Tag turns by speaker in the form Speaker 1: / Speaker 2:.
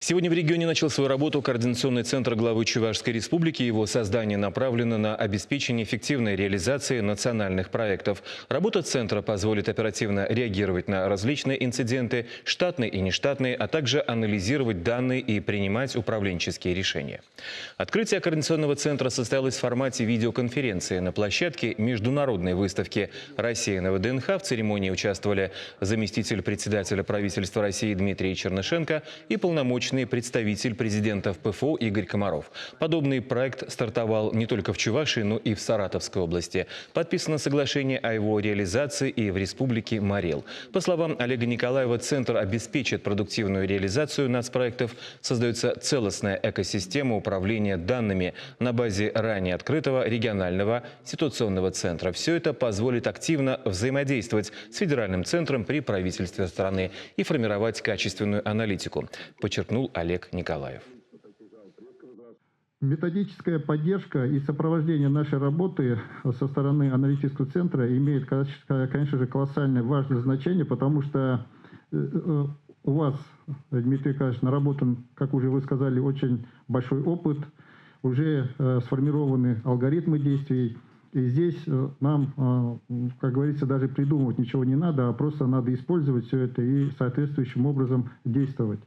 Speaker 1: Сегодня в регионе начал свою работу Координационный центр главы Чувашской республики. Его создание направлено на обеспечение эффективной реализации национальных проектов. Работа центра позволит оперативно реагировать на различные инциденты, штатные и нештатные, а также анализировать данные и принимать управленческие решения. Открытие Координационного центра состоялось в формате видеоконференции на площадке международной выставки «Россия на ВДНХ». В церемонии участвовали заместитель председателя правительства России Дмитрий Чернышенко и полномочный представитель президента в ПФО Игорь Комаров. Подобный проект стартовал не только в Чувашии, но и в Саратовской области. Подписано соглашение о его реализации и в республике Марел. По словам Олега Николаева, центр обеспечит продуктивную реализацию нацпроектов. Создается целостная экосистема управления данными на базе ранее открытого регионального ситуационного центра. Все это позволит активно взаимодействовать с федеральным центром при правительстве страны и формировать качественную аналитику, подчеркнул Олег Николаев.
Speaker 2: Методическая поддержка и сопровождение нашей работы со стороны аналитического центра имеет, конечно же, колоссальное важное значение, потому что у вас, Дмитрий Николаевич, наработан, как уже вы сказали, очень большой опыт, уже сформированы алгоритмы действий. И здесь нам, как говорится, даже придумывать ничего не надо, а просто надо использовать все это и соответствующим образом действовать.